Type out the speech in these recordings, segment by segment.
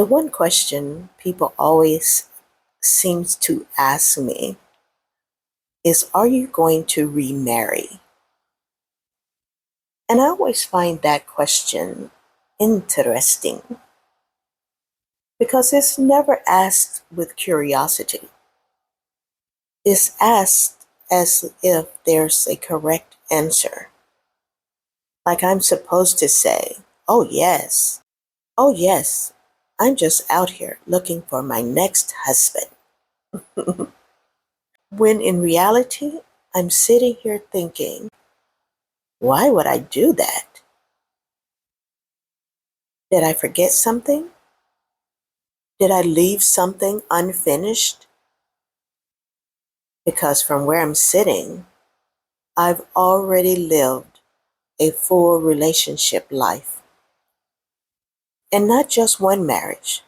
The one question people always seems to ask me is, are you going to remarry? And I always find that question interesting because it's never asked with curiosity. It's asked as if there's a correct answer. Like I'm supposed to say, oh yes, I'm just out here looking for my next husband. When in reality, I'm sitting here thinking, why would I do that? Did I forget something? Did I leave something unfinished? Because from where I'm sitting, I've already lived a full relationship life. And not just one marriage,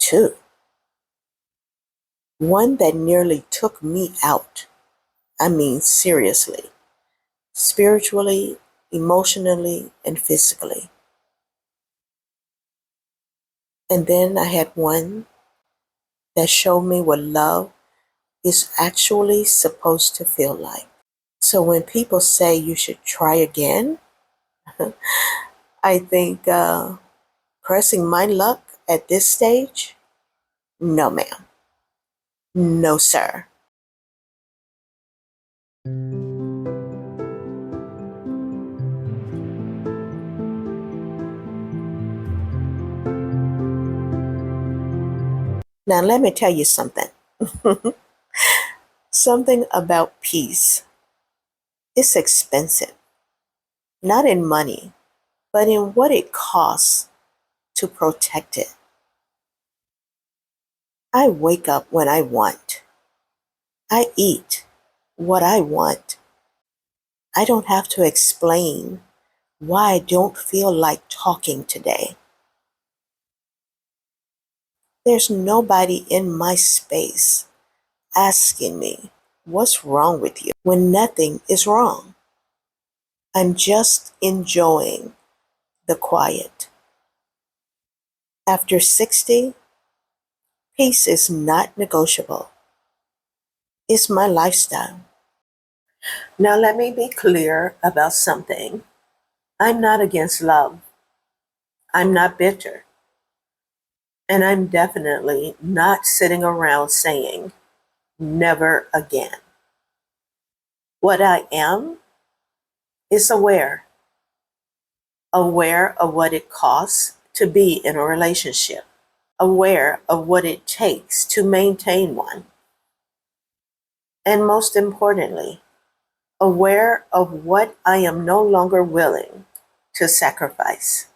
two. One that nearly took me out. I mean, seriously, spiritually, emotionally, and physically. And then I had one that showed me what love is actually supposed to feel like. So when people say you should try again, I think pressing my luck at this stage, no ma'am, no sir. Now let me tell you something. Something about peace. It's expensive, not in money, but in what it costs to protect it. I wake up when I want. I eat what I want. I don't have to explain why I don't feel like talking today. There's nobody in my space asking me, what's wrong with you? When nothing is wrong. I'm just enjoying the quiet. After 60, peace is not negotiable. It's my lifestyle. Now, let me be clear about something. I'm not against love. I'm not bitter. And I'm definitely not sitting around saying, never again. What I am is aware of what it costs to be in a relationship, aware of what it takes to maintain one, and most importantly, aware of what I am no longer willing to sacrifice.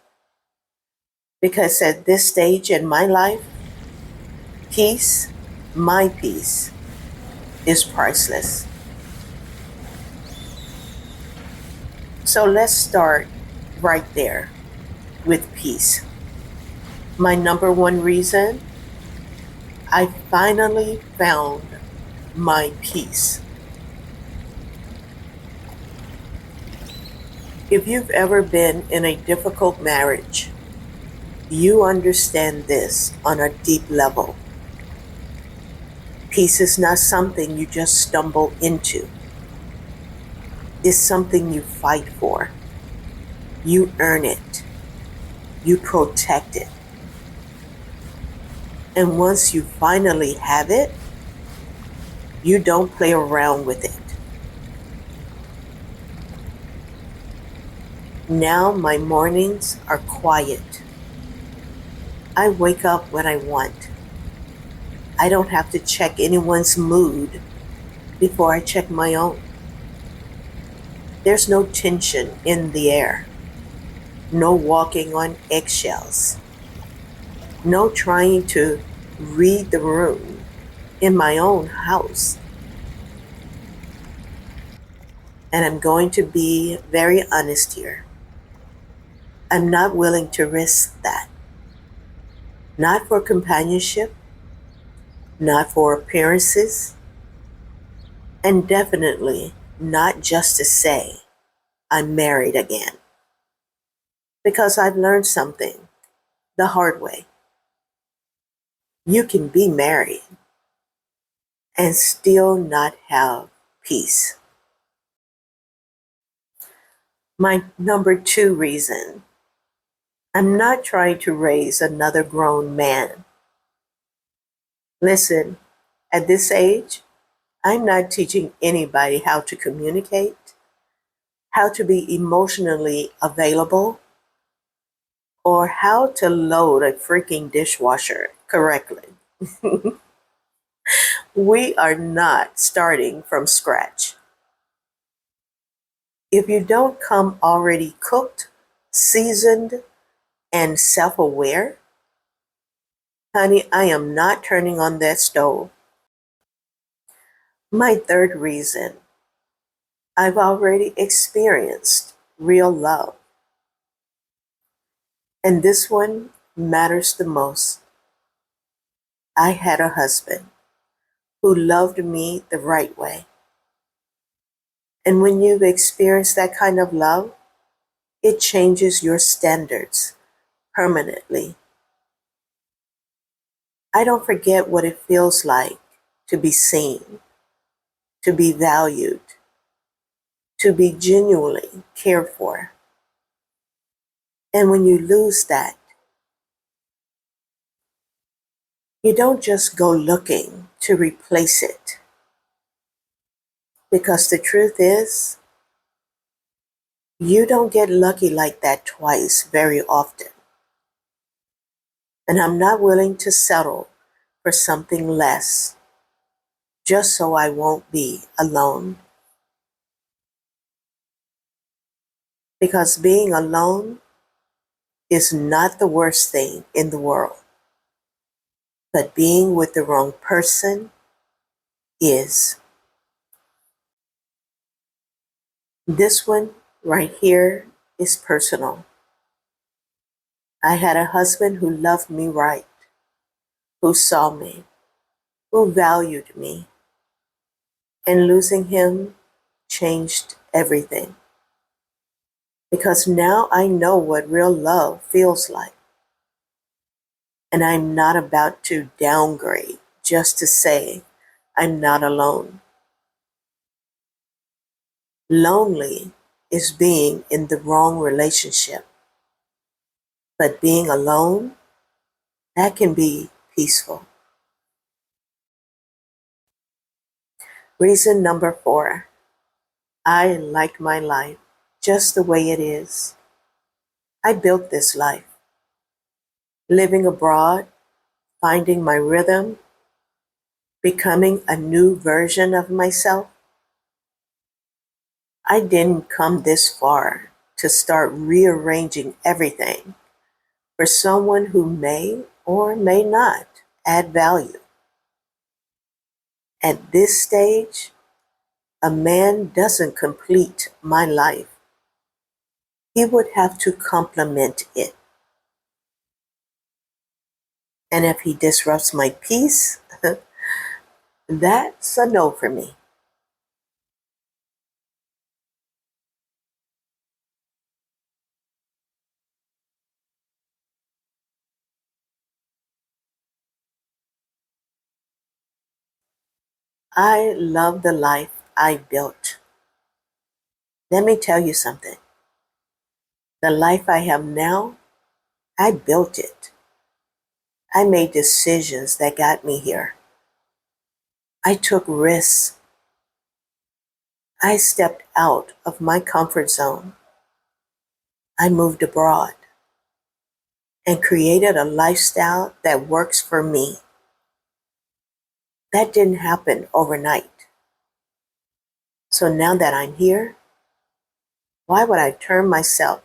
Because at this stage in my life, peace, my peace, is priceless. So let's start right there with peace. My number one reason, I finally found my peace. If you've ever been in a difficult marriage, you understand this on a deep level. Peace is not something you just stumble into. It's something you fight for. You earn it. You protect it. And once you finally have it, you don't play around with it. Now my mornings are quiet. I wake up when I want. I don't have to check anyone's mood before I check my own. There's no tension in the air. No walking on eggshells. No trying to read the room in my own house. And I'm going to be very honest here. I'm not willing to risk that. Not for companionship, not for appearances, and definitely not just to say I'm married again. Because I've learned something the hard way. You can be married and still not have peace. My number two reason, I'm not trying to raise another grown man. Listen, at this age, I'm not teaching anybody how to communicate, how to be emotionally available, or how to load a freaking dishwasher correctly. We are not starting from scratch. If you don't come already cooked, seasoned, and self aware, honey, I am not turning on that stove. My third reason, I've already experienced real love. And this one matters the most. I had a husband who loved me the right way. And when you've experienced that kind of love, it changes your standards permanently. I don't forget what it feels like to be seen, to be valued, to be genuinely cared for. And when you lose that, you don't just go looking to replace it. Because the truth is, you don't get lucky like that twice very often. And I'm not willing to settle for something less just so I won't be alone. Because being alone is not the worst thing in the world, but being with the wrong person is. This one right here is personal. I had a husband who loved me right, who saw me, who valued me, and losing him changed everything. Because now I know what real love feels like. And I'm not about to downgrade just to say I'm not alone. Lonely is being in the wrong relationship, but being alone, that can be peaceful. Reason number 4, I like my life just the way it is. I built this life. Living abroad, finding my rhythm, becoming a new version of myself. I didn't come this far to start rearranging everything for someone who may or may not add value. At this stage, a man doesn't complete my life. He would have to complement it. And if he disrupts my peace, that's a no for me. I love the life I built. Let me tell you something. The life I have now, I built it. I made decisions that got me here. I took risks. I stepped out of my comfort zone. I moved abroad and created a lifestyle that works for me. That didn't happen overnight. So now that I'm here, why would I turn myself,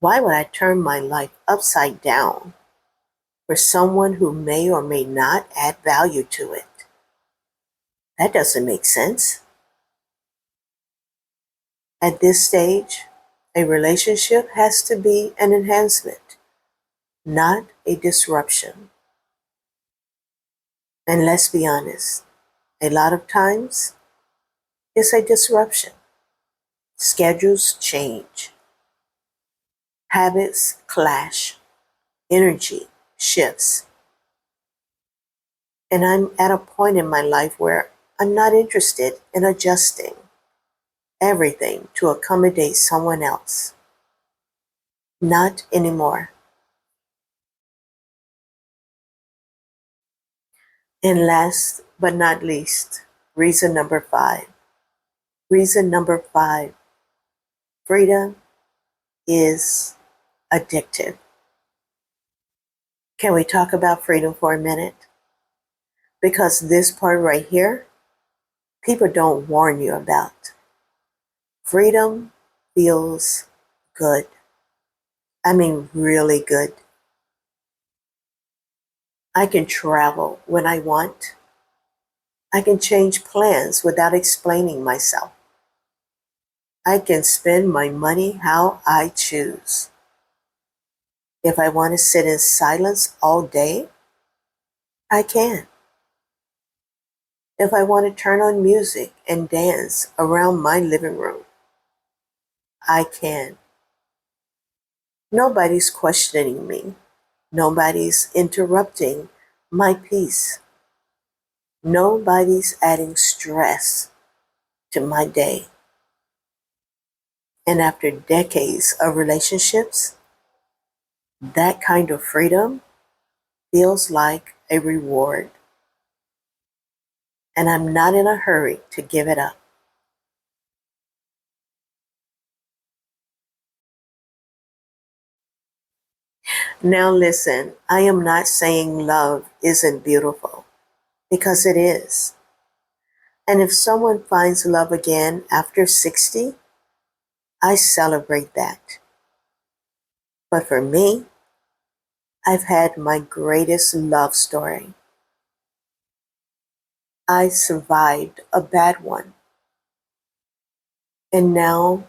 why would I turn my life upside down for someone who may or may not add value to it? That doesn't make sense. At this stage, a relationship has to be an enhancement, not a disruption. And let's be honest, a lot of times it's a disruption. Schedules change, habits clash, energy shifts. And I'm at a point in my life where I'm not interested in adjusting everything to accommodate someone else. Not anymore. And last but not least, reason number five. Reason number five, freedom is addictive. Can we talk about freedom for a minute? Because this part right here, people don't warn you about. Freedom feels good. I mean, really good. I can travel when I want. I can change plans without explaining myself. I can spend my money how I choose. If I want to sit in silence all day, I can. If I want to turn on music and dance around my living room, I can. Nobody's questioning me. Nobody's interrupting my peace. Nobody's adding stress to my day. And after decades of relationships, that kind of freedom feels like a reward. And I'm not in a hurry to give it up. Now, listen, I am not saying love isn't beautiful, because it is. And if someone finds love again after 60, I celebrate that. But for me, I've had my greatest love story. I survived a bad one. And now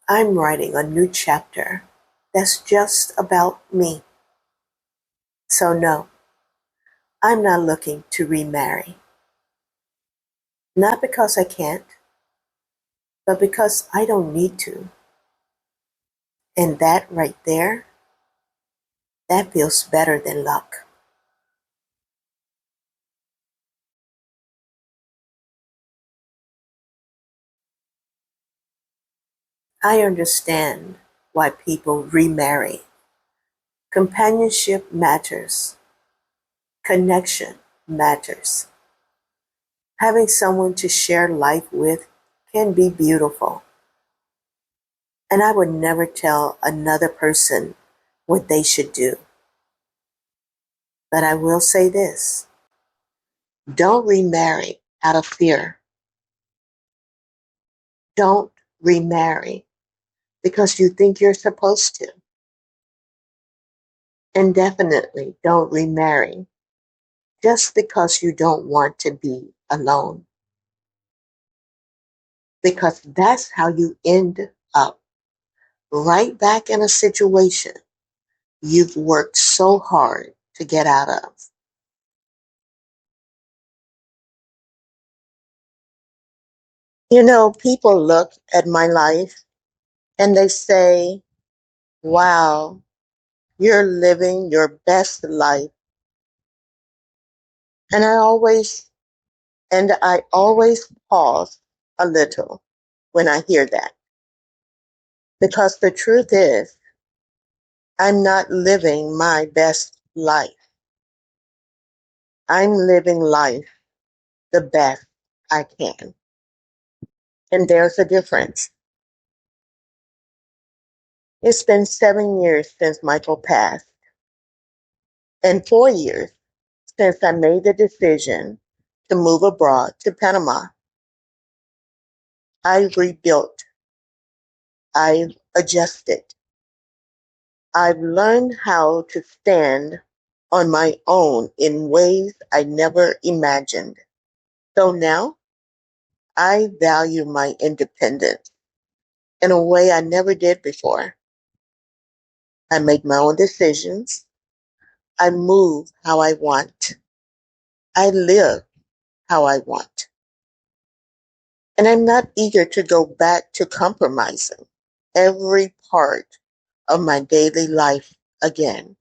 I'm writing a new chapter that's just about me. So, no, I'm not looking to remarry. Not because I can't, but because I don't need to. And that right there, that feels better than luck. I understand why people remarry. Companionship matters. Connection matters. Having someone to share life with can be beautiful. And I would never tell another person what they should do. But I will say this: don't remarry out of fear. Don't remarry because you think you're supposed to. And definitely don't remarry just because you don't want to be alone. Because that's how you end up right back in a situation you've worked so hard to get out of. You know, people look at my life and they say, wow, you're living your best life. And I always pause a little when I hear that. Because the truth is, I'm not living my best life. I'm living life the best I can. And there's a difference. It's been 7 years since Michael passed, and 4 years since I made the decision to move abroad to Panama. I've rebuilt, I've adjusted, I've learned how to stand on my own in ways I never imagined. So now I value my independence in a way I never did before. I make my own decisions. I move how I want. I live how I want. And I'm not eager to go back to compromising every part of my daily life again.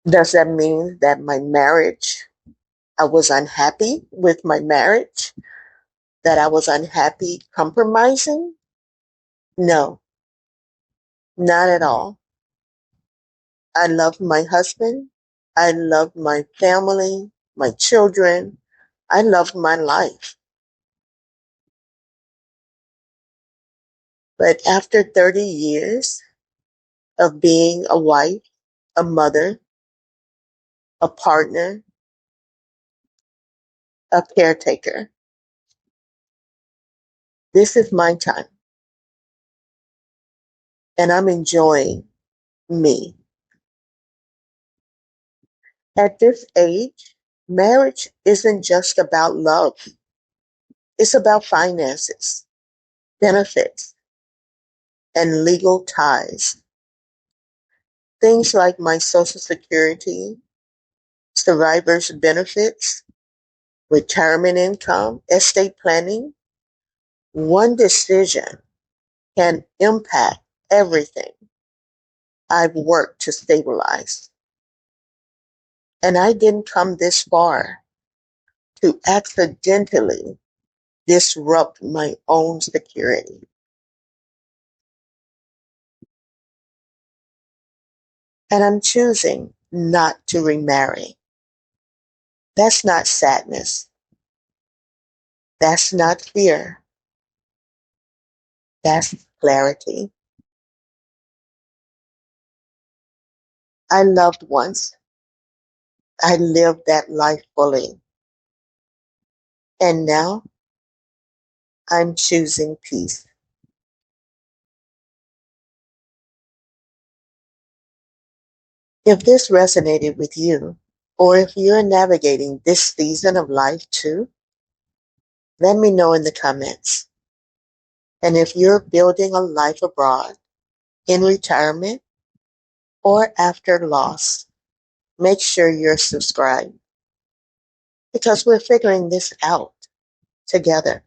Does that mean that I was unhappy with my marriage? That I was unhappy compromising? No, not at all. I loved my husband. I loved my family, my children. I loved my life. But after 30 years of being a wife, a mother, a partner, a caretaker, this is my time. And I'm enjoying me. At this age, marriage isn't just about love. It's about finances, benefits, and legal ties. Things like my Social Security, survivor's benefits, retirement income, estate planning. One decision can impact everything I've worked to stabilize. And I didn't come this far to accidentally disrupt my own security. And I'm choosing not to remarry. That's not sadness. That's not fear. That's clarity. I loved once. I lived that life fully. And now I'm choosing peace. If this resonated with you, or if you're navigating this season of life too, let me know in the comments. And if you're building a life abroad, in retirement, or after loss, make sure you're subscribed because we're figuring this out together.